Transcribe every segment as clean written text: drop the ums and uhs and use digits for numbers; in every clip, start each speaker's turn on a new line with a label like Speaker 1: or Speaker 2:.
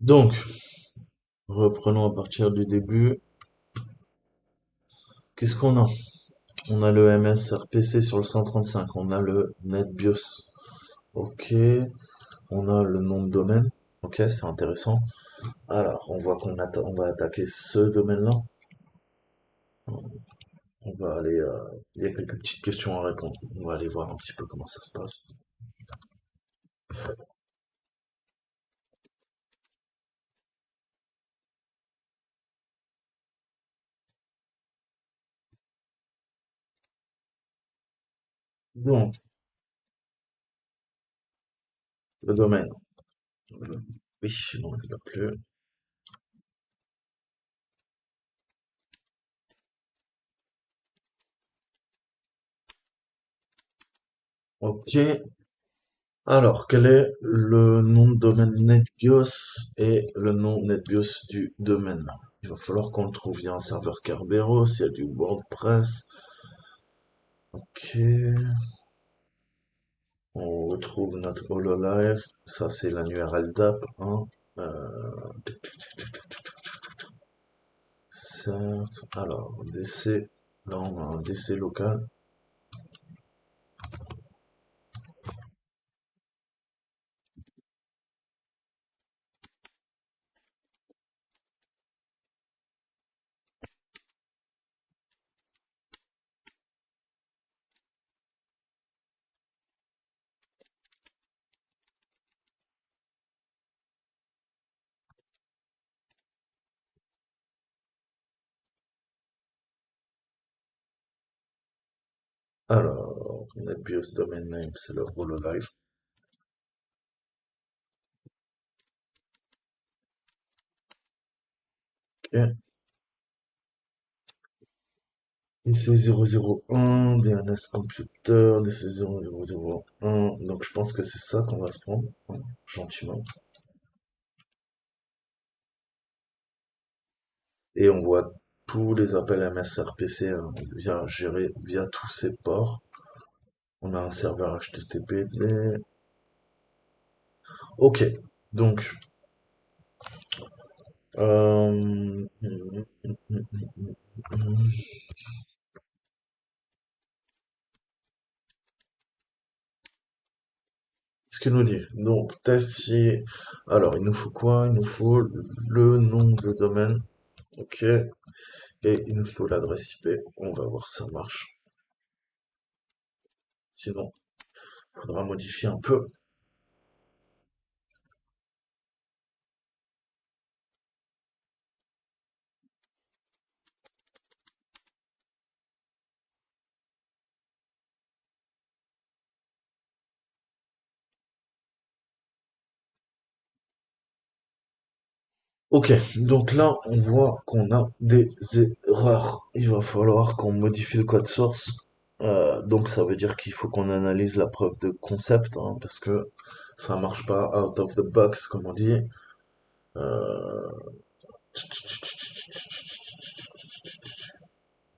Speaker 1: Donc, reprenons à partir du début. Qu'est-ce qu'on a? On a le MSRPC sur le 135, on a le NetBIOS. Ok, on a le nom de domaine. Ok, c'est intéressant. Alors, on voit on va attaquer ce domaine-là. On va aller, il y a quelques petites questions à répondre. On va aller voir un petit peu comment ça se passe. Donc, le domaine. Oui, bon, il a plus. Ok. Alors, quel est le nom de domaine NetBIOS et le nom NetBIOS du domaine? Il va falloir qu'on le trouve. Il y a un serveur Kerberos, il y a du WordPress. Ok. On retrouve notre HoloLive. Ça, c'est l'annuaire LDAP, hein. Tic, tic, tic, tic, tic, tic, tic. Certes. Alors, DC. Là, on a un DC local. Alors, NetBIOS domain name, c'est le HoloLive. Ok. DC001, DNS Computer, DC0001. Donc je pense que c'est ça qu'on va se prendre, hein, gentiment. Et on voit tous les appels MSRPC hein, gérés via tous ces ports. On a un serveur HTTP. Ok, donc ce qu'il nous dit. Donc test si. Alors il nous faut quoi? Il nous faut le nom de domaine. Ok. Et il nous faut l'adresse IP. On va voir si ça marche. Sinon, il faudra modifier un peu. Ok, donc là, on voit qu'on a des erreurs. Il va falloir qu'on modifie le code source. Donc ça veut dire qu'il faut qu'on analyse la preuve de concept, hein, parce que ça marche pas out of the box, comme on dit. Euh,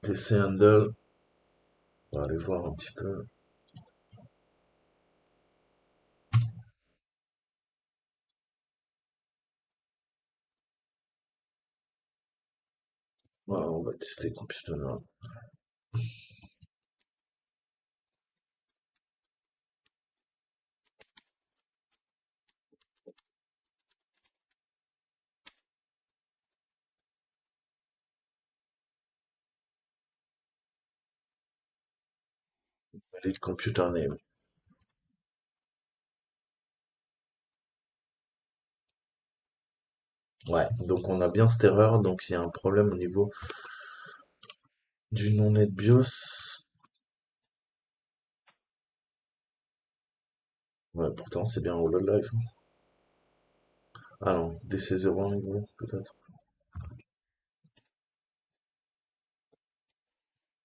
Speaker 1: DC handle, on va aller voir un petit peu. Voilà, on va tester computer là. Valide computer name. Ouais, donc on a bien cette erreur, donc il y a un problème au niveau du nom net BIOS. Ouais, pourtant c'est bien Hololive. Ah non, DC01 peut-être.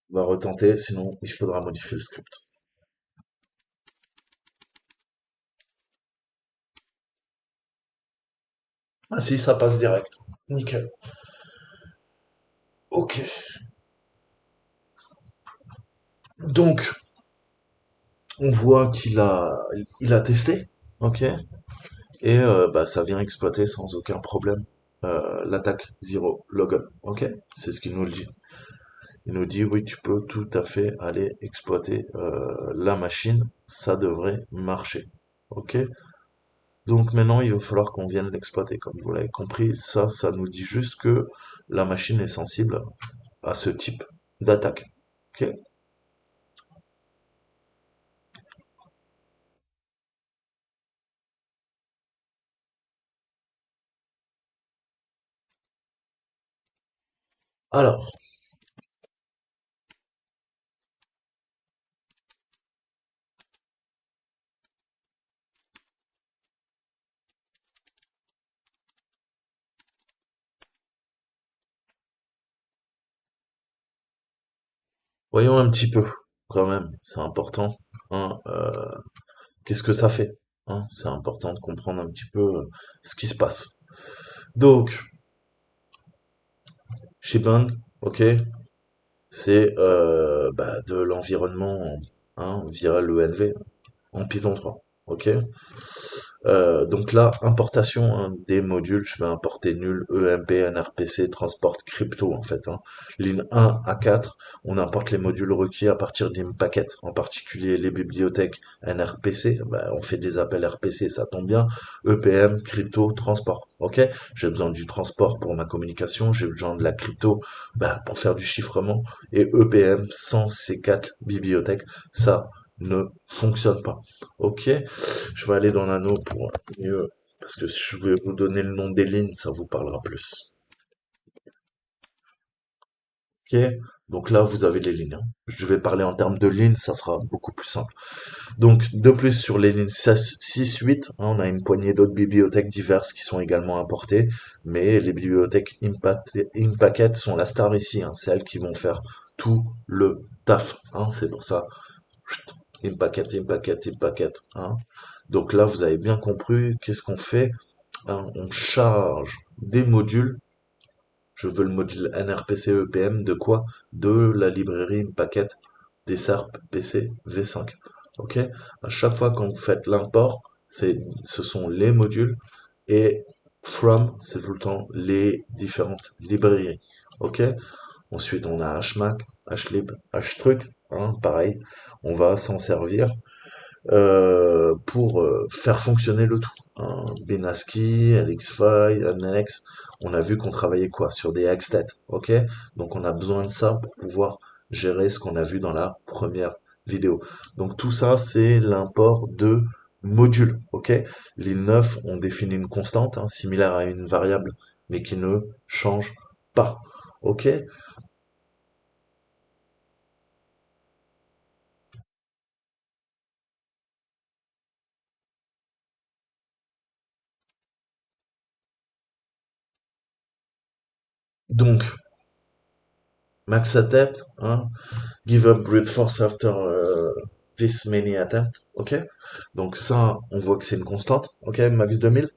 Speaker 1: On va retenter, sinon il faudra modifier le script. Ah si, ça passe direct. Nickel. Ok. Donc, on voit il a testé. Ok. et bah, ça vient exploiter sans aucun problème l'attaque zero logon. Ok? C'est ce qu'il nous le dit. Il nous dit oui, tu peux tout à fait aller exploiter la machine, ça devrait marcher. Ok? Donc maintenant, il va falloir qu'on vienne l'exploiter. Comme vous l'avez compris, ça nous dit juste que la machine est sensible à ce type d'attaque. Ok? Alors, voyons un petit peu, quand même, c'est important. Hein, qu'est-ce que ça fait? Hein, c'est important de comprendre un petit peu ce qui se passe. Donc, Shipment, ok, c'est bah, de l'environnement hein, via l'ENV en Python 3. Ok. Donc là, importation hein, des modules, je vais importer nul, EMP, NRPC, transport crypto en fait. Hein. Ligne 1 à 4, on importe les modules requis à partir d'Impacket, en particulier les bibliothèques NRPC, bah, on fait des appels RPC, ça tombe bien, EPM, crypto, transport. Ok, j'ai besoin du transport pour ma communication, j'ai besoin de la crypto bah, pour faire du chiffrement, et EPM sans ces quatre bibliothèques, ça ne fonctionne pas. Ok, je vais aller dans l'anneau pour mieux, parce que si je vais vous donner le nom des lignes, ça vous parlera plus. Ok, donc là vous avez les lignes. Hein. Je vais parler en termes de lignes, ça sera beaucoup plus simple. Donc de plus sur les lignes 6, 8, hein, on a une poignée d'autres bibliothèques diverses qui sont également importées, mais les bibliothèques Impacket sont la star ici, hein, c'est elles qui vont faire tout le taf. Hein, c'est pour ça Impacket, Impacket, Impacket. Hein. Donc là vous avez bien compris qu'est-ce qu'on fait. Hein, on charge des modules. Je veux le module NRPC EPM de quoi? De la librairie Impacket des SERP PC V5. Ok? À chaque fois quand vous faites l'import, ce sont les modules et from, c'est tout le temps les différentes librairies. Ok? Ensuite, on a HMAC, HLib, HTruc. Hein, pareil, on va s'en servir pour faire fonctionner le tout. Hein. Benaski, LXFi, Annex, on a vu qu'on travaillait quoi? Sur des hextets, ok? Donc on a besoin de ça pour pouvoir gérer ce qu'on a vu dans la première vidéo. Donc tout ça, c'est l'import de modules, ok? Ligne 9, on définit une constante, hein, similaire à une variable, mais qui ne change pas, ok? Donc, max attempt, hein, give up brute force after this many attempts, ok? Donc ça, on voit que c'est une constante, ok? Max 2000.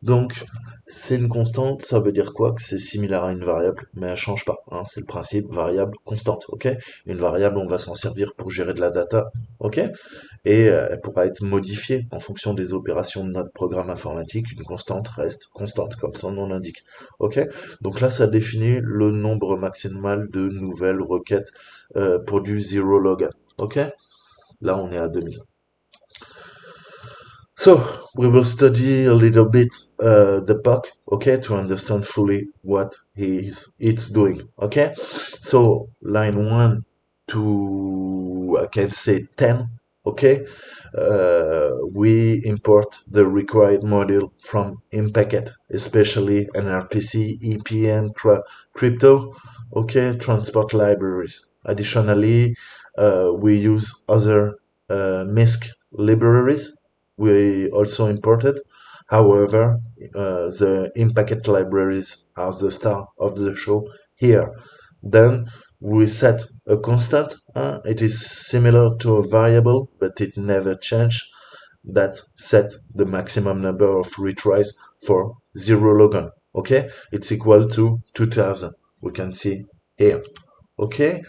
Speaker 1: Donc, c'est une constante, ça veut dire quoi? Que c'est similaire à une variable, mais elle change pas, hein. C'est le principe variable constante, ok? Une variable, on va s'en servir pour gérer de la data, ok? Et elle pourra être modifiée en fonction des opérations de notre programme informatique. Une constante reste constante, comme son nom l'indique. Ok? Donc là, ça définit le nombre maximal de nouvelles requêtes pour du zero logan. Ok? Là, on est à 2000. So, we will study a little bit the POC, okay, to understand fully what it's doing, okay? So, line 1 to, I can say 10, okay? We import the required module from Impacket, especially NRPC, EPM, crypto, okay, transport libraries. Additionally, we use other MISC libraries we also imported. However, the Impacket libraries are the star of the show here. Then we set a constant. It is similar to a variable, but it never changes. That set the maximum number of retries for zero logon. Okay, it's equal to 2000. We can see here. Okay,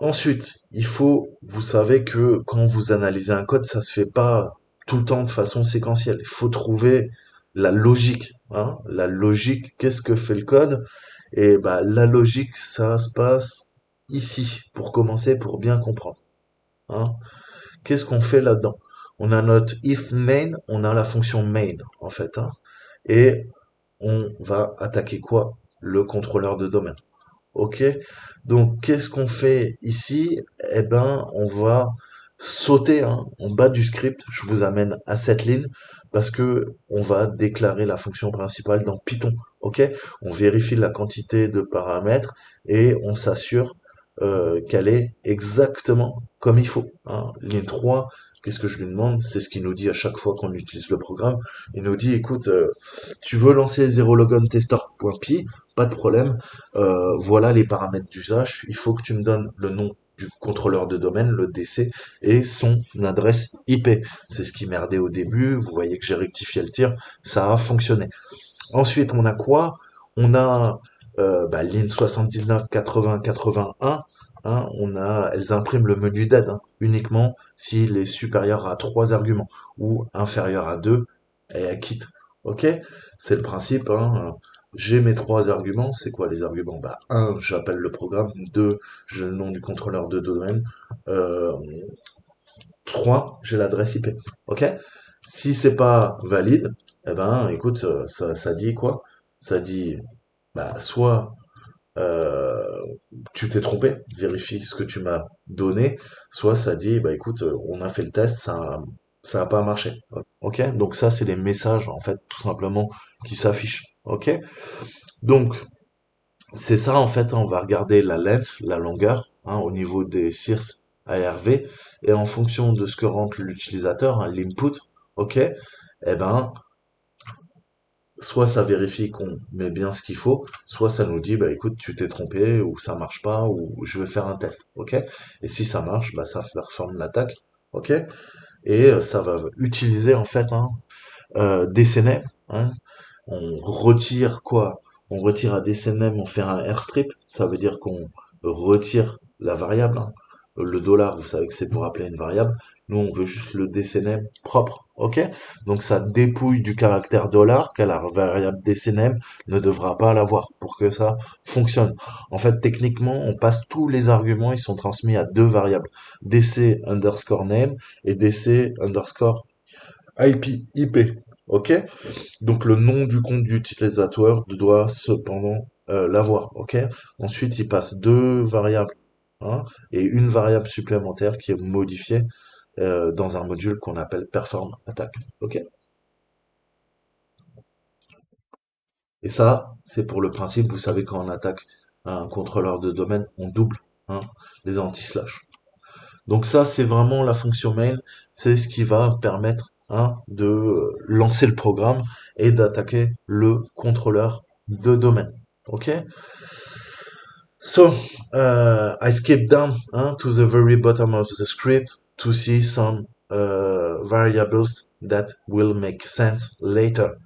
Speaker 1: Ensuite, vous savez que quand vous analysez un code, ça se fait pas tout le temps de façon séquentielle. Il faut trouver la logique, hein. La logique, qu'est-ce que fait le code? Et bah, la logique, ça se passe ici, pour commencer, pour bien comprendre, hein. Qu'est-ce qu'on fait là-dedans? On a notre if main, on a la fonction main, en fait, hein. Et on va attaquer quoi? Le contrôleur de domaine. Ok, donc qu'est-ce qu'on fait ici? Eh ben, on va sauter hein, en bas du script. Je vous amène à cette ligne parce que on va déclarer la fonction principale dans Python. Ok, on vérifie la quantité de paramètres et on s'assure qu'elle est exactement comme il faut, hein. Ligne 3, qu'est-ce que je lui demande? C'est ce qu'il nous dit à chaque fois qu'on utilise le programme. Il nous dit, écoute, tu veux lancer 0logontester.py, pas de problème. Voilà les paramètres d'usage. Il faut que tu me donnes le nom du contrôleur de domaine, le DC, et son adresse IP. C'est ce qui merdait au début. Vous voyez que j'ai rectifié le tir. Ça a fonctionné. Ensuite, on a quoi? On a ligne 79, 80, 81. Hein, elles impriment le menu d'aide hein, uniquement s'il est supérieur à 3 arguments ou inférieur à 2 et elles quittent. Ok? C'est le principe. Hein. J'ai mes 3 arguments. C'est quoi les arguments? Bah, 1, j'appelle le programme. 2, j'ai le nom du contrôleur de domaine. Euh, 3, j'ai l'adresse IP. Ok? Si c'est pas valide, eh ben, écoute, ça dit quoi? Ça dit, bah, soit euh, tu t'es trompé, vérifie ce que tu m'as donné, soit ça dit, bah, écoute, on a fait le test, ça a pas marché. Ok? Donc ça, c'est les messages, en fait, tout simplement, qui s'affichent. Ok? Donc, c'est ça, en fait, on va regarder la length, la longueur, hein, au niveau des CIRS ARV, et en fonction de ce que rentre l'utilisateur, hein, l'input, ok, eh ben, soit ça vérifie qu'on met bien ce qu'il faut, soit ça nous dit, bah écoute, tu t'es trompé, ou ça marche pas, ou je vais faire un test, ok? Et si ça marche, bah ça performe l'attaque, ok? Et ça va utiliser, en fait, hein, des CNAME, hein. On retire quoi? On retire à DCNM, on fait un airstrip, ça veut dire qu'on retire la variable, hein. Le dollar, vous savez que c'est pour appeler une variable. Nous, on veut juste le DCNM propre, ok? Donc ça dépouille du caractère dollar, car la variable DCNM ne devra pas l'avoir pour que ça fonctionne. En fait, techniquement, on passe tous les arguments, ils sont transmis à 2 variables, DC underscore name et DC underscore IP. Ok? Donc le nom du compte d'utilisateur doit cependant l'avoir, ok? Ensuite, il passe 2 variables, hein, et une variable supplémentaire qui est modifiée dans un module qu'on appelle perform attack, ok? Et ça, c'est pour le principe, vous savez, quand on attaque un contrôleur de domaine, on double, hein, les anti-slash. Donc ça, c'est vraiment la fonction main, c'est ce qui va permettre hein, de lancer le programme et d'attaquer le contrôleur de domaine. Ok? So, I skip down to the very bottom of the script to see some variables that will make sense later.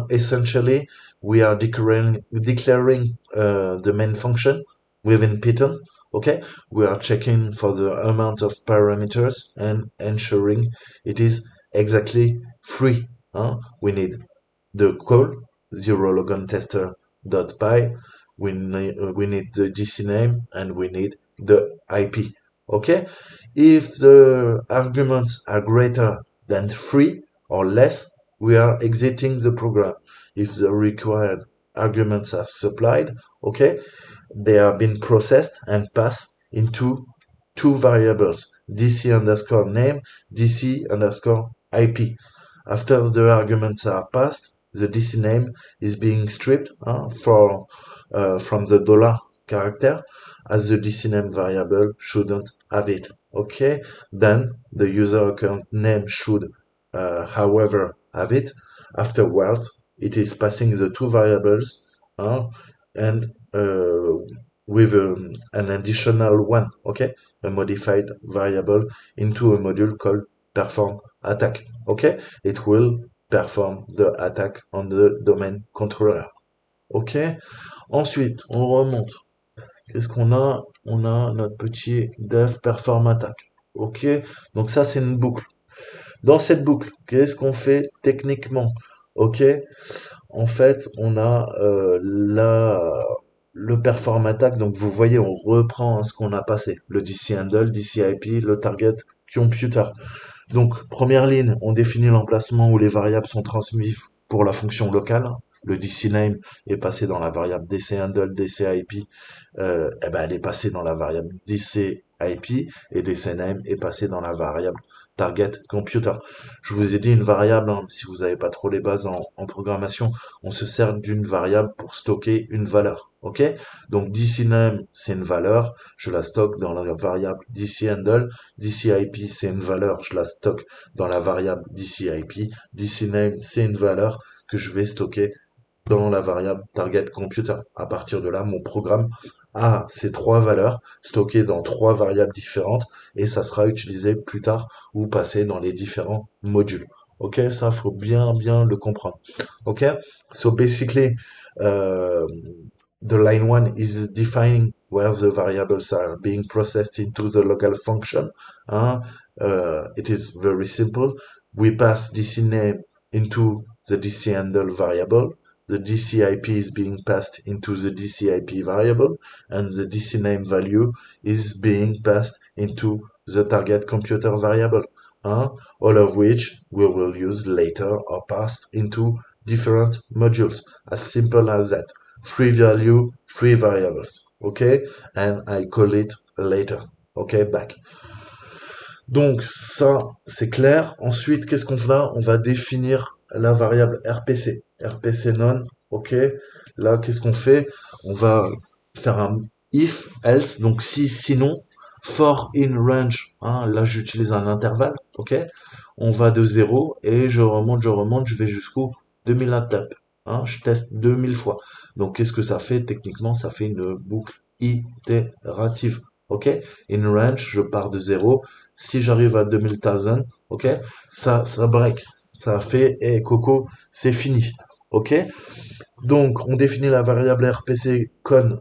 Speaker 1: Essentially, we are declaring the main function within Python. Okay, we are checking for the amount of parameters and ensuring it is exactly free. We need the call zero logon tester dot py. We need the DC name and we need the IP. Okay, if the arguments are greater than 3 or less, we are exiting the program. If the required arguments are supplied, okay, they are being processed and passed into 2 variables, DC underscore name, DC underscore IP. After the arguments are passed, the DC name is being stripped from the dollar character as the DC name variable shouldn't have it. Okay, then the user account name should, however, have it. Afterwards, it is passing the 2 variables and with an additional one, okay, a modified variable into a module called perform attack. Okay, it will perform the attack on the domain controller. Ok. Ensuite, on remonte. qu'est-ce qu'on a? On a notre petit def perform attack. Ok? Donc ça, c'est une boucle. Dans cette boucle, qu'est-ce qu'on fait techniquement? Ok? En fait, on a le perform attack. Donc vous voyez, on reprend ce qu'on a passé. Le DC handle, DC IP, le target computer. Donc, première ligne, on définit l'emplacement où les variables sont transmises pour la fonction locale. Le DCName est passé dans la variable DCHandle, DCIP, eh ben, elle est passée dans la variable DCIP et DCName est passé dans la variable Target Computer. Je vous ai dit une variable, hein, si vous n'avez pas trop les bases en programmation, on se sert d'une variable pour stocker une valeur. Ok? Donc DCName, c'est une valeur, je la stocke dans la variable DCHandle. DCIP, c'est une valeur, je la stocke dans la variable DCIP. DCName, c'est une valeur que je vais stocker dans la variable target computer. À partir de là, mon programme a ces trois valeurs stockées dans trois variables différentes et ça sera utilisé plus tard ou passé dans les différents modules. Ok, ça faut bien le comprendre. Ok, so basically, uh, the line one is defining where the variables are being processed into the local function. Hein? It is very simple. We pass DC name into the DC handle variable. The DCIP is being passed into the DCIP variable, and the DC name value is being passed into the target computer variable, all of which we will use later or passed into different modules. As simple as that. Three value, three variables, okay? And I call it later, okay? Back. Donc ça, c'est clair. Ensuite, qu'est-ce qu'on fait? On va définir la variable RPC. RPC non, ok. Là, qu'est-ce qu'on fait? On va faire un if, else, donc si, sinon, for in range, hein, là j'utilise un intervalle, ok. On va de 0 et je remonte, je vais jusqu'au 2000 étapes. Hein, je teste 2000 fois. Donc qu'est-ce que ça fait? Techniquement, ça fait une boucle itérative. Ok? In range, je pars de 0. Si j'arrive à 2000, ok? Ça break. Ça fait, eh, Coco, c'est fini. Ok? Donc, on définit la variable RPC con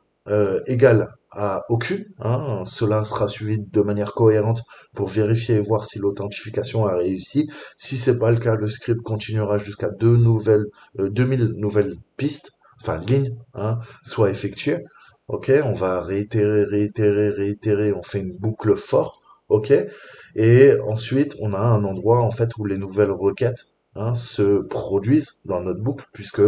Speaker 1: égale à aucune. Hein. Cela sera suivi de manière cohérente pour vérifier et voir si l'authentification a réussi. Si c'est pas le cas, le script continuera jusqu'à 2000 nouvelles pistes, enfin lignes, hein, soient effectuées. Ok, on va réitérer, on fait une boucle fort. Ok, et ensuite on a un endroit en fait où les nouvelles requêtes, hein, se produisent dans notre boucle, puisque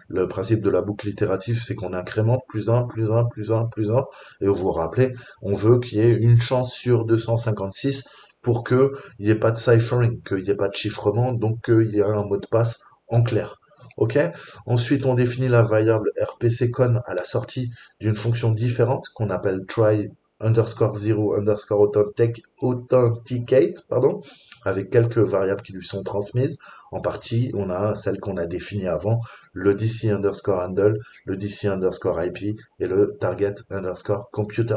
Speaker 1: le principe de la boucle itérative, c'est qu'on incrémente plus un, plus un, plus un, plus un, et vous vous rappelez, on veut qu'il y ait une chance sur 256 pour qu'il n'y ait pas de ciphering, qu'il n'y ait pas de chiffrement, donc qu'il y ait un mot de passe en clair. Ok. Ensuite, on définit la variable rpccon à la sortie d'une fonction différente qu'on appelle try underscore zero underscore authenticate, pardon, avec quelques variables qui lui sont transmises. En partie, on a celle qu'on a définie avant, le DC underscore handle, le DC underscore IP et le target underscore computer.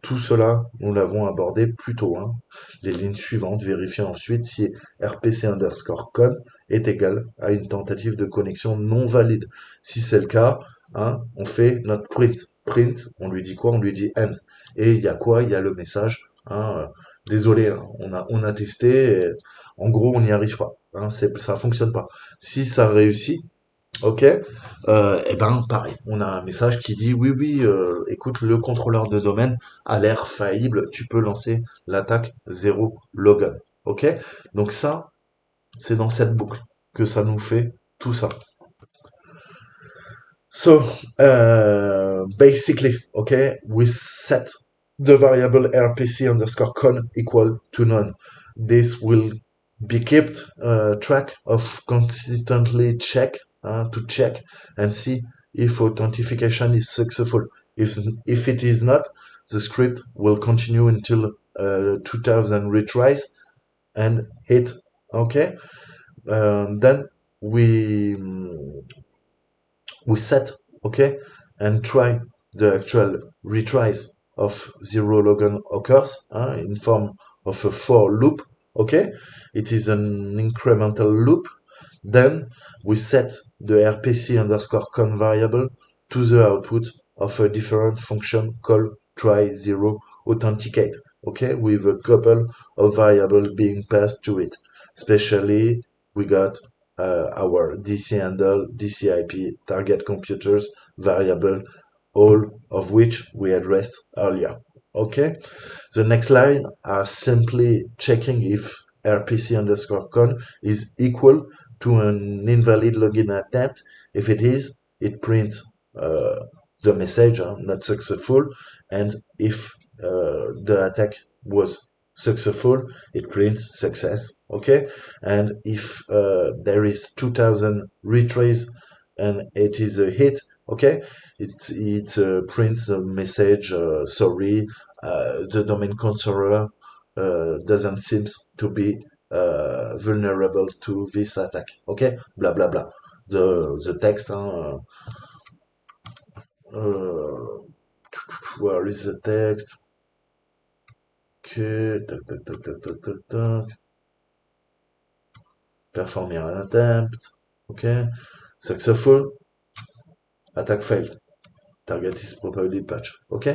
Speaker 1: Tout cela, nous l'avons abordé plus tôt. Hein. Les lignes suivantes vérifient ensuite si RPC underscore con est égal à une tentative de connexion non valide. Si c'est le cas, hein, on fait notre print. Print, on lui dit quoi? On lui dit end. Et il y a quoi? Il y a le message. Hein, désolé, hein, on a testé. En gros, on n'y arrive pas. Hein, ça fonctionne pas. Si ça réussit, ok, et ben pareil, on a un message qui dit oui, écoute, le contrôleur de domaine a l'air faillible, tu peux lancer l'attaque 0 logon. Ok, donc ça, c'est dans cette boucle que ça nous fait tout ça. So, basically, okay, we set the variable rpc underscore con equal to none. This will be kept track of consistently to check and see if authentication is successful. If it is not, the script will continue until 2000 retries and hit. Okay, then we we set, okay, and try the actual retries of zero logon occurs in form of a for loop, okay. It is an incremental loop. Then we set the rpc underscore con variable to the output of a different function called try zero authenticate, okay, with a couple of variables being passed to it. Especially, we got our DC handle, DC IP, target computers variable, all of which we addressed earlier. Okay, the next line are simply checking if rpc underscore con is equal to an invalid login attempt. If it is, it prints the message, not successful, and if the attack was successful, it prints success. Okay, and if there is 2000 retrace and it is a hit, okay, it prints a message, sorry, the domain controller doesn't seem to be vulnerable to this attack. Okay, blah blah blah. The text, where is the text? Okay, tac tac tac tac tac tac tac. Performer an attempt. Okay, successful. Attack failed. Target is properly patched. Ok,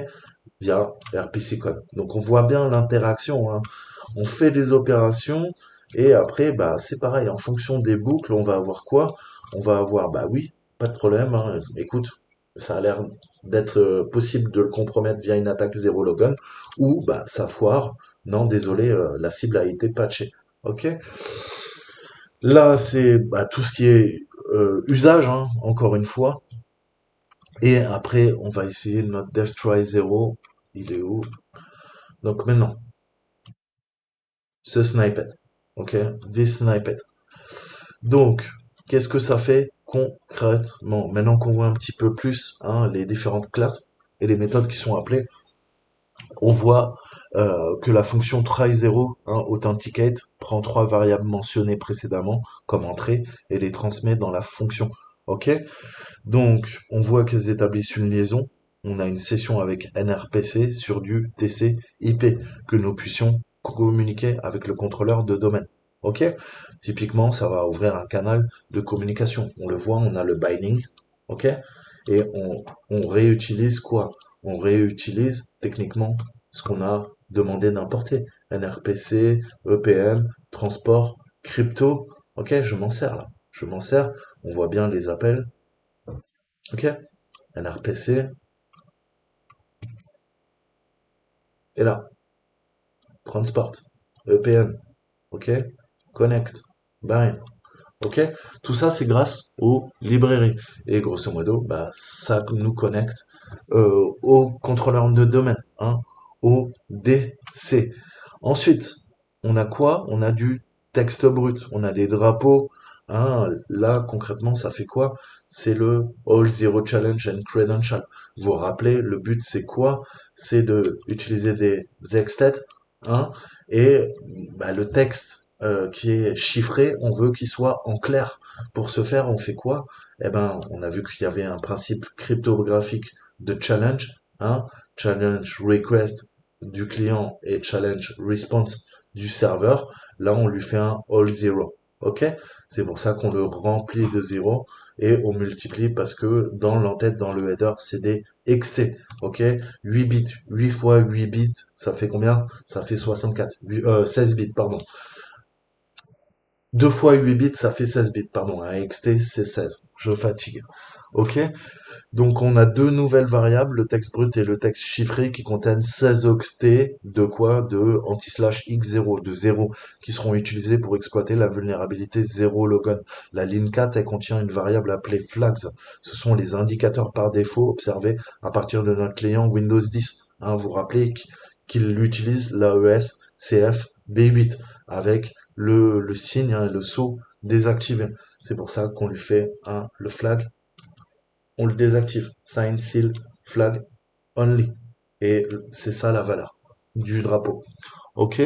Speaker 1: via RPC code. Donc on voit bien l'interaction, hein. On fait des opérations et après bah c'est pareil, en fonction des boucles, on va avoir quoi? On va avoir bah oui, pas de problème, hein. Écoute, ça a l'air d'être possible de le compromettre via une attaque zéro logon, ou bah ça foire. Non, désolé, la cible a été patchée. Ok. Là c'est bah, tout ce qui est usage, hein, encore une fois. Et après, on va essayer notre Death Try 0. Il est où? Donc maintenant, ce snippet. Ok? This snippet. Donc, qu'est-ce que ça fait concrètement? Maintenant qu'on voit un petit peu plus, hein, les différentes classes et les méthodes qui sont appelées, on voit que la fonction try0, hein, authenticate, prend trois variables mentionnées précédemment comme entrée et les transmet dans la fonction. Ok? Donc, on voit qu'elles établissent une liaison. On a une session avec NRPC sur du TCP, que nous puissions communiquer avec le contrôleur de domaine. Ok? Typiquement, ça va ouvrir un canal de communication. On le voit, on a le binding. Ok? Et on réutilise quoi? On réutilise techniquement ce qu'on a demandé d'importer. NRPC, EPM, transport, crypto. Ok? Je m'en sers là. Je m'en sers. On voit bien les appels. Ok? NRPC. Et là, transport, EPM, ok, connect, bind, ok. Tout ça, c'est grâce aux librairies. Et grosso modo, bah, ça nous connecte au contrôleur de domaine, hein, au DC. Ensuite, on a quoi? On a du texte brut, on a des drapeaux. Hein, là, concrètement, ça fait quoi? C'est le All Zero Challenge and Credential. Vous vous rappelez, le but, c'est quoi? C'est de utiliser des extets, hein, et bah, le texte qui est chiffré, on veut qu'il soit en clair. Pour ce faire, on fait quoi? Eh ben, on a vu qu'il y avait un principe cryptographique de challenge, hein, challenge request du client et challenge response du serveur. Là, on lui fait un all zero. Ok? C'est pour ça qu'on le remplit de zéro et on multiplie parce que dans l'entête, dans le header, c'est des XT. Ok? 8 bits. 8 fois 8 bits, ça fait combien? Ça fait 64. 16 bits, pardon. 2 fois 8 bits, ça fait 16 bits, pardon. Un XT, c'est 16. Je fatigue. Ok? Donc on a deux nouvelles variables, le texte brut et le texte chiffré, qui contiennent 16 octets de quoi? De anti-slash x0, de 0, qui seront utilisés pour exploiter la vulnérabilité 0 logon. La ligne 4, elle contient une variable appelée flags. Ce sont les indicateurs par défaut observés à partir de notre client Windows 10. Hein, vous vous rappelez qu'il utilise l'AES CF B8 avec le signe, hein, le sceau désactivé. C'est pour ça qu'on lui fait le flag, on le désactive. Sign, seal, flag, only. Et c'est ça la valeur du drapeau. Ok?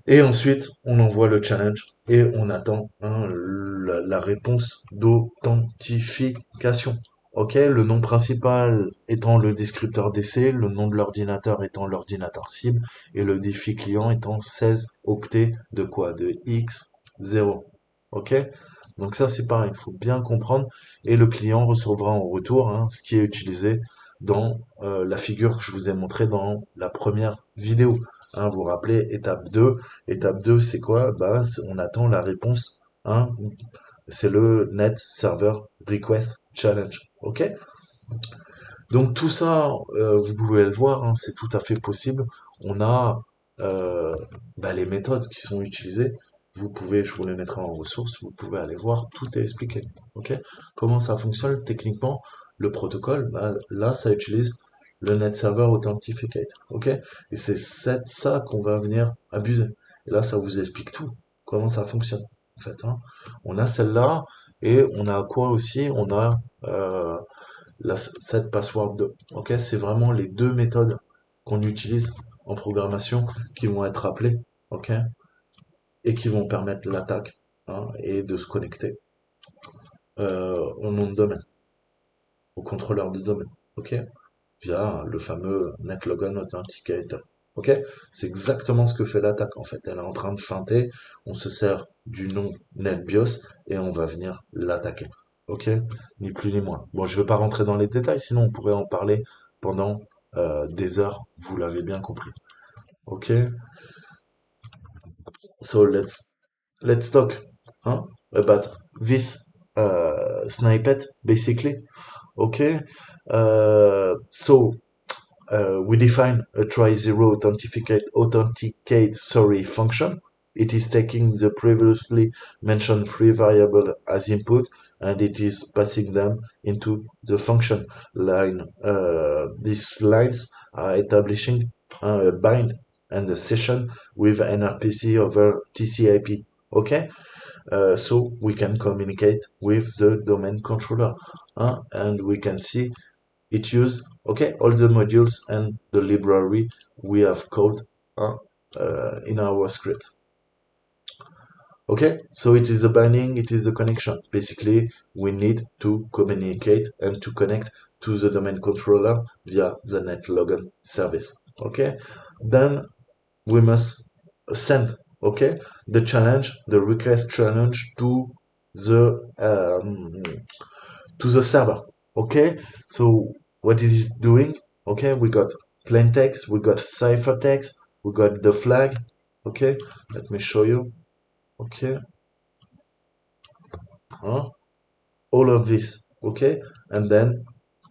Speaker 1: Et ensuite, on envoie le challenge et on attend, hein, la réponse d'authentification. Ok? Le nom principal étant le descripteur d'essai, le nom de l'ordinateur étant l'ordinateur cible et le défi client étant 16 octets de quoi? De X0. Ok? Donc ça, c'est pareil, il faut bien comprendre. Et le client recevra en retour hein, ce qui est utilisé dans la figure que je vous ai montrée dans la première vidéo. Hein, vous vous rappelez, étape 2. Étape 2, c'est quoi? Bah, on attend la réponse. Hein, c'est le Net Server Request Challenge. OK? Donc tout ça, vous pouvez le voir, hein, c'est tout à fait possible. On a euh, les méthodes qui sont utilisées. Vous pouvez, je vous les mettrai en ressources, vous pouvez aller voir, tout est expliqué. Ok? Comment ça fonctionne techniquement? Le protocole, bah, là, ça utilise le Net Server Authentificate. Ok? Et c'est ça qu'on va venir abuser. Et là, ça vous explique tout. Comment ça fonctionne, en fait. Hein. On a celle-là, et on a quoi aussi? On a euh, cette password 2. Ok, c'est vraiment les deux méthodes qu'on utilise en programmation qui vont être appelées, ok, et qui vont permettre l'attaque hein, et de se connecter au nom de domaine, au contrôleur de domaine, ok, via le fameux NetLogon Authenticator. Ok, c'est exactement ce que fait l'attaque en fait. Elle est en train de feinter. On se sert du nom NetBIOS et on va venir l'attaquer. Ok, ni plus ni moins. Bon, je ne vais pas rentrer dans les détails, sinon on pourrait en parler pendant des heures. Vous l'avez bien compris. Ok, so let's talk hein, about this snippet basically. Okay, so we define a try zero authenticate function. It is taking the previously mentioned three variable as input and it is passing them into the function line. These lines are establishing a bind and a session with an RPC over TCP. Okay, so we can communicate with the domain controller, and we can see it use okay all the modules and the library we have called uh, in our script. Okay, so it is a binding, it is a connection. Basically, we need to communicate and to connect to the domain controller via the NetLogon service. Okay, then we must send okay the challenge, the request challenge um, to the server. Okay, so what it is doing? Okay, we got plain text, we got ciphertext, we got the flag. Okay, let me show you. Okay, huh? All of this. Okay, and then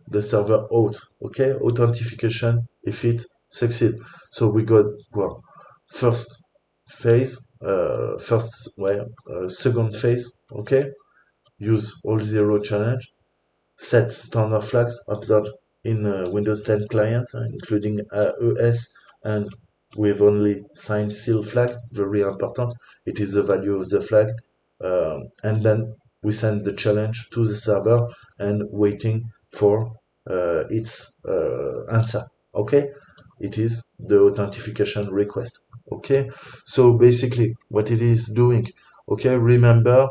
Speaker 1: the server auth. Okay, authentication if it succeed. So we got well, first phase, second phase. Okay, use all zero challenge set standard flags observed in Windows 10 client, including AES and with only signed seal flag, very important. It is the value of the flag. And then we send the challenge to the server and waiting for its answer. Okay, it is the authentication request. Okay, so basically what it is doing. Okay, remember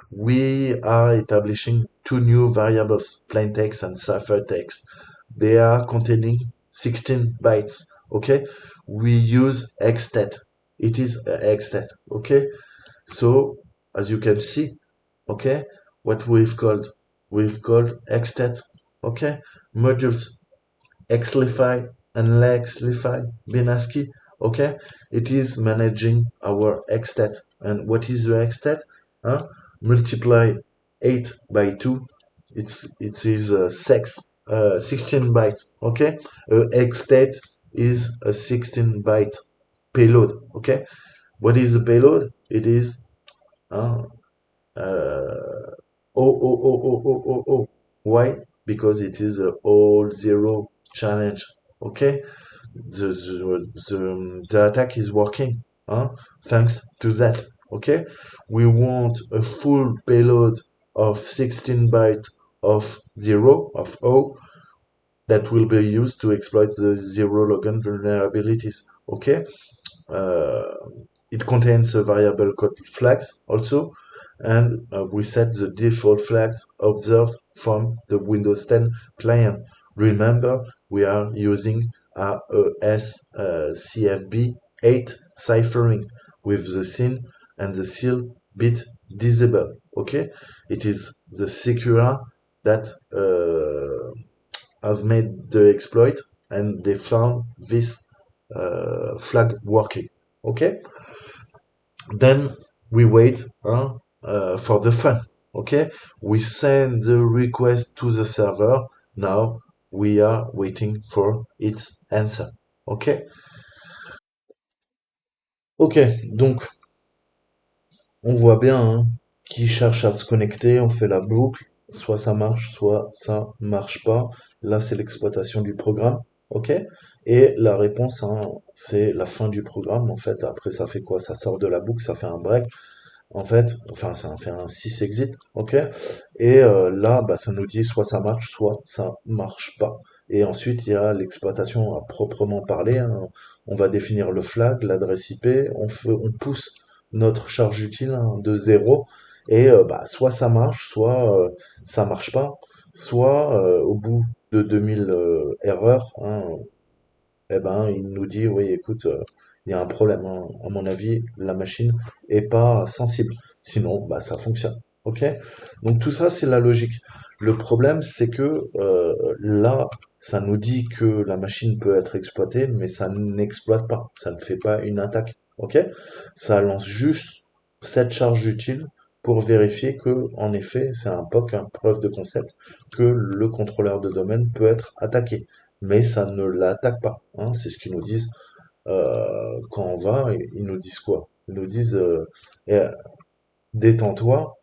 Speaker 1: we are establishing two new variables, plain text and ciphertext. They are containing 16 bytes. Okay, we use hexstat. It is a hexstat. Okay, so as you can see, okay, what we've called hexstat. Okay, modules Xlify and Lexlify Binaski. Okay, it is managing our hexstat. And what is the hexstat? Huh? Multiply 8 by 2. It is 16 bytes. Okay, hexstat is a 16 byte payload. Okay, what is the payload? It is uh, uh, oh. Why? Because it is a all zero challenge. Okay, the attack is working. Thanks to that. Okay, we want a full payload of 16 bytes of zero of O that will be used to exploit the zero logon vulnerabilities. Okay, uh, it contains a variable called flags also, and we set the default flags observed from the Windows 10 client. Remember, we are using AES CFB 8 ciphering with the SYN and the seal bit disabled. Okay, it is the Secura that has made the exploit, and they found this flag working. Okay, then we wait for the fun. Okay, we send the request to the server. Now we are waiting for its answer. Okay. Ok, donc on voit bien qui cherche à se connecter, on fait la boucle, soit ça marche, soit ça marche pas. Là, c'est l'exploitation du programme, ok? Et la réponse, c'est la fin du programme. En fait, après, ça fait quoi? Ça sort de la boucle, ça fait un break. En fait, enfin, ça fait un 6 exit, ok? Et là, bah, ça nous dit soit ça marche, soit ça marche pas. Et ensuite, il y a l'exploitation à proprement parler, hein. On va définir le flag, l'adresse IP, on pousse notre charge utile de 0, et bah, soit ça marche, soit ça marche pas, soit au bout de 2000 erreurs, eh ben, il nous dit, oui, écoute, il y a un problème, hein. À mon avis, la machine est pas sensible. Sinon, bah, ça fonctionne. OK? Donc tout ça, c'est la logique. Le problème, c'est que là, ça nous dit que la machine peut être exploitée, mais ça n'exploite pas. Ça ne fait pas une attaque. OK? Ça lance juste cette charge utile pour vérifier que, en effet, c'est un POC, hein, preuve de concept, que le contrôleur de domaine peut être attaqué, mais ça ne l'attaque pas, hein. C'est ce qu'ils nous disent quand on va. Ils nous disent quoi? Ils nous disent eh, détends-toi,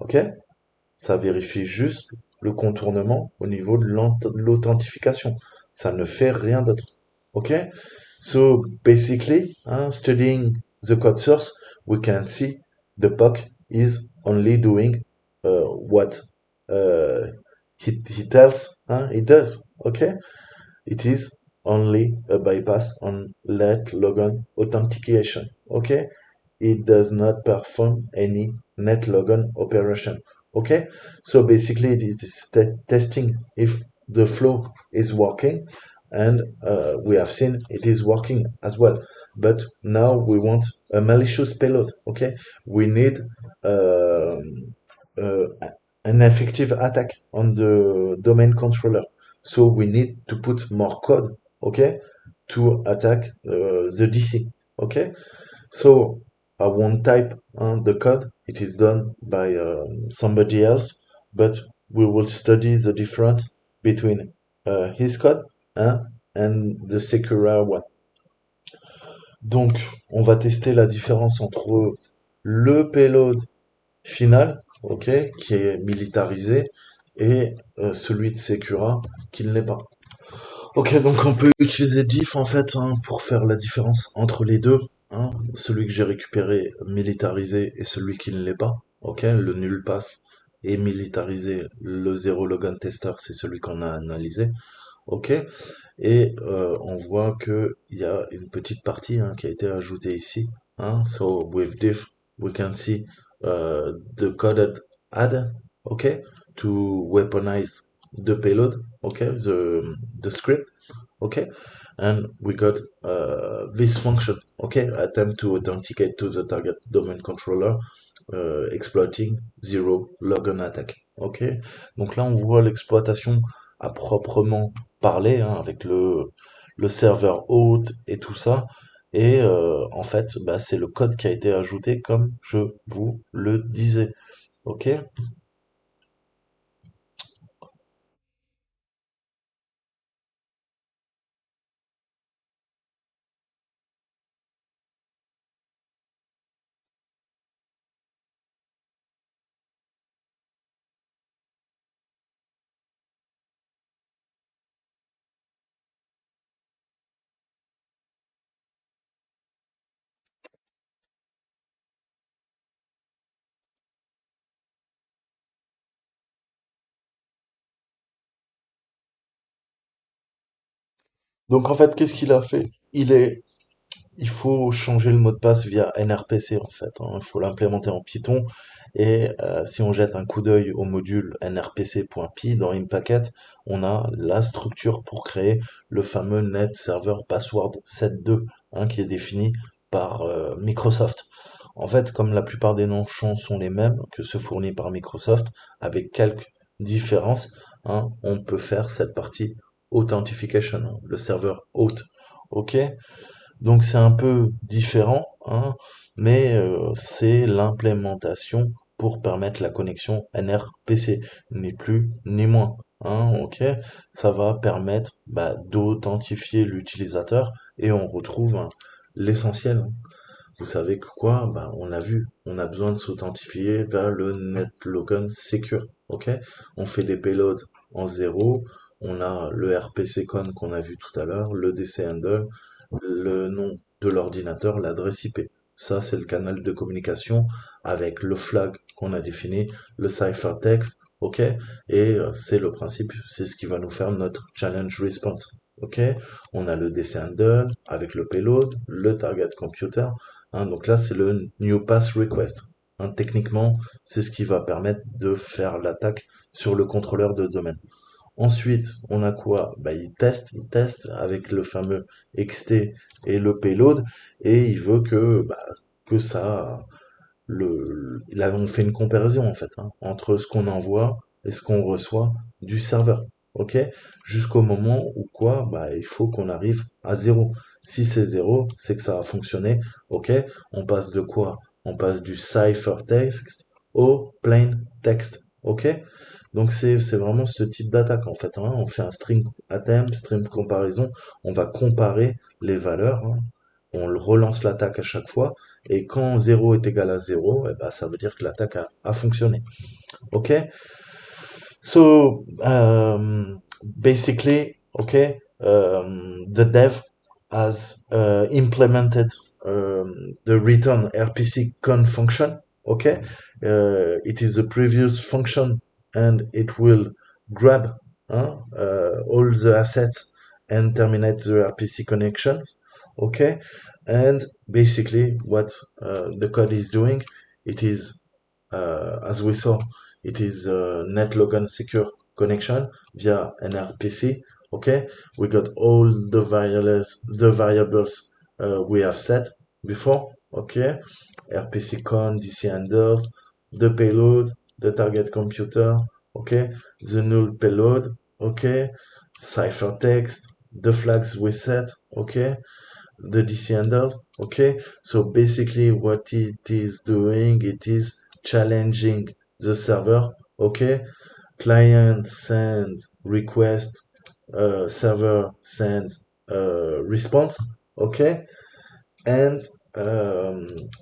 Speaker 1: ok? Ça vérifie juste le contournement au niveau de l'authentification. Ça ne fait rien d'autre, ok? So basically, studying the code source, we can see the POC is only doing what he tells it does, okay? It is only a bypass on let logon authentication. Okay? It does not perform any net logon operation. Okay? So basically it is testing if the flow is working, and we have seen it is working as well. But now we want a malicious payload. Okay? We need um, uh, an effective attack on the domain controller. So we need to put more code, okay, to attack the DC, okay? So I won't type the code. It is done by somebody else, but we will study the difference between his code and the Secura one. Donc, on va tester la différence entre le payload final, ok, qui est militarisé, et celui de Secura qui ne l'est pas. Ok, donc on peut utiliser diff en fait pour faire la différence entre les deux, celui que j'ai récupéré militarisé et celui qui ne l'est pas. Ok, le nul pass est militarisé, le zéro logan tester c'est celui qu'on a analysé. Ok, et on voit que il y a une petite partie qui a été ajoutée ici. So with diff, we can see the coded add, okay, to weaponize the payload, okay, the script, okay, and we got this function, okay, attempt to authenticate to the target domain controller, exploiting zero logon attack, ok. Donc là on voit l'exploitation à proprement parler, avec le serveur hôte et tout ça. Et en fait, bah, c'est le code qui a été ajouté comme je vous le disais. Ok? Donc en fait, qu'est-ce qu'il a fait? Il faut changer le mot de passe via NRPC en fait, Il faut l'implémenter en Python. Et si on jette un coup d'œil au module nrpc.py dans Impacket, on a la structure pour créer le fameux net server password 7.2, qui est défini par Microsoft. En fait, comme la plupart des noms champs sont les mêmes que ceux fournis par Microsoft, avec quelques différences, hein, on peut faire cette partie authentification, hein, le serveur auth. Ok? Donc c'est un peu différent, hein, mais c'est l'implémentation pour permettre la connexion NRPC, ni plus ni moins. Hein, ok, ça va permettre d'authentifier l'utilisateur et on retrouve hein, l'essentiel. Hein. Vous savez que quoi? Bah, on l'a vu, on a besoin de s'authentifier vers le NetLogon Secure. Ok? On fait des payloads en zéro, on a le RPC con qu'on a vu tout à l'heure, le DC handle, le nom de l'ordinateur, l'adresse IP. Ça, c'est le canal de communication avec le flag qu'on a défini, le ciphertext, ok? Et c'est le principe, c'est ce qui va nous faire notre challenge response. Ok, on a le DC handle avec le payload, le target computer, hein, donc là, c'est le New Pass Request. Hein, techniquement, c'est ce qui va permettre de faire l'attaque sur le contrôleur de domaine. Ensuite, on a quoi? Bah, il teste avec le fameux XT et le payload, et il veut que ça, là, on fait une comparaison en fait, hein, entre ce qu'on envoie et ce qu'on reçoit du serveur. Ok? Jusqu'au moment où quoi? Bah, il faut qu'on arrive à zéro. Si c'est zéro, c'est que ça a fonctionné. Ok? On passe de quoi? On passe du ciphertext au plain text. Ok? Donc c'est vraiment ce type d'attaque en fait. Hein. On fait un string attempt, string comparison. On va comparer les valeurs. Hein. On relance l'attaque à chaque fois. Et quand 0 est égal à 0, eh ben, ça veut dire que l'attaque a fonctionné. OK? So, basically, okay, the dev has implemented the return RPC con function. Okay, it is the previous function and it will grab all the assets and terminate the RPC connections. Okay, and basically what the code is doing, it is as we saw, it is a NetLogon secure connection via an RPC. Okay, we got all the variables we have set before. Okay, RPC con, DC handles, the payload, the target computer. Okay, the null payload. Okay, ciphertext, the flags we set. Okay, the DC handle. Okay, so basically what it is doing, it is challenging the server. Okay, client send request, server sends response. Okay, and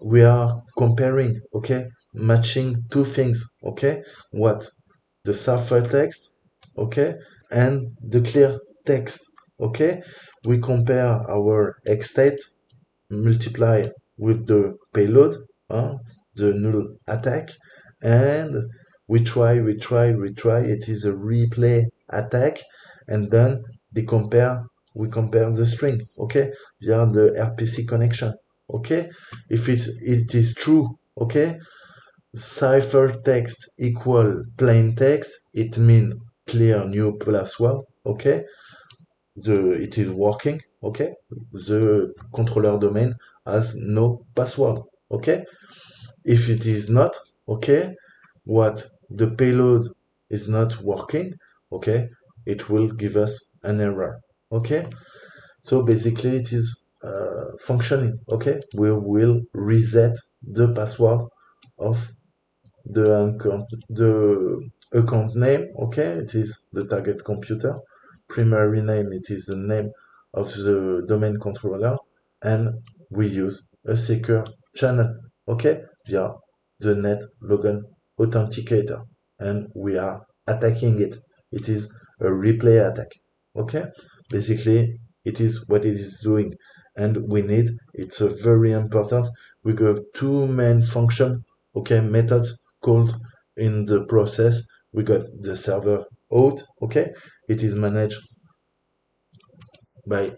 Speaker 1: we are comparing. Okay, matching two things. Okay, what the ciphertext. Okay, and the clear text. Okay, we compare our X state multiply with the payload, the null attack, and we try. It is a replay attack, and then we compare the string, okay, via the RPC connection, okay. If it is true, okay, ciphertext equal plain text, it means clear new password, okay. It is working, okay. The controller domain has no password, okay. If it is not, okay, what the payload is not working, okay, it will give us an error, okay. So basically it is functioning, okay. We will reset the password of the account name, okay, it is the target computer. Primary name, it is the name of the domain controller, and we use a secure channel, okay, via the NetLogon authenticator, and we are attacking it. It is a replay attack, okay. Basically, it is what it is doing, and it's a very important. We got two main function, okay, methods called in the process. We got the server auth, okay, it is managed by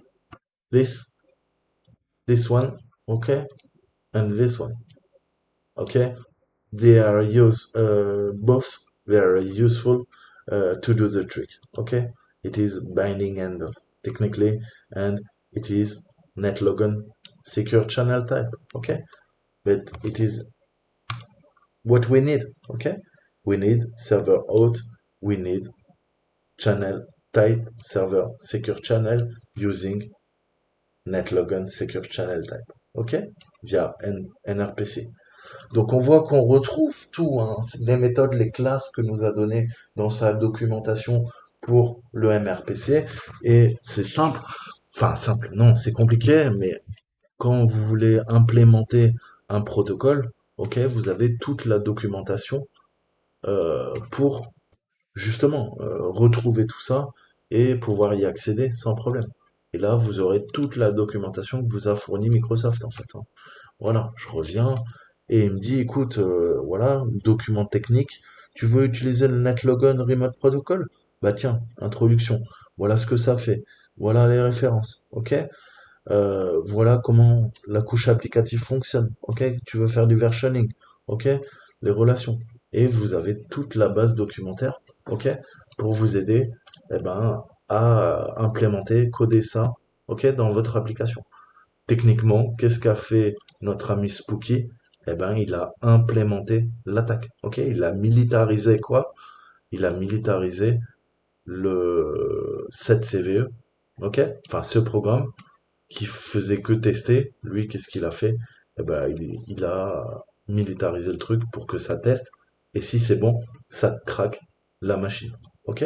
Speaker 1: this one, okay, and this one, okay. They are both. They are useful to do the trick, okay. It is binding handle technically, and it is NetLogon secure channel type, okay. but it is what we need, okay? We need server out, we need channel type server secure channel using NetLogon secure channel type, ok? Via NRPC. Donc on voit qu'on retrouve tout, hein, les méthodes, les classes que nous a données dans sa documentation pour le MRPC. Et c'est simple, enfin simple, non, c'est compliqué, mais quand vous voulez implémenter un protocole, ok, vous avez toute la documentation pour justement retrouver tout ça et pouvoir y accéder sans problème. Et là, vous aurez toute la documentation que vous a fourni Microsoft en fait, hein. Voilà, je reviens et il me dit, écoute, voilà, document technique, tu veux utiliser le NetLogon Remote Protocol? Bah tiens, introduction. Voilà ce que ça fait. Voilà les références. Ok? Voilà comment la couche applicative fonctionne. Ok? Tu veux faire du versioning. Ok? Les relations. Et vous avez toute la base documentaire. Ok? Pour vous aider, eh ben, à implémenter, coder ça. Ok? Dans votre application. Techniquement, qu'est-ce qu'a fait notre ami Spooky? Eh ben, il a implémenté l'attaque. Ok, il a militarisé quoi? Il a militarisé le 7CVE. Ok, enfin ce programme qui faisait que tester. Lui, qu'est-ce qu'il a fait? Eh ben, il a militarisé le truc pour que ça teste. Et si c'est bon, ça craque la machine. Ok?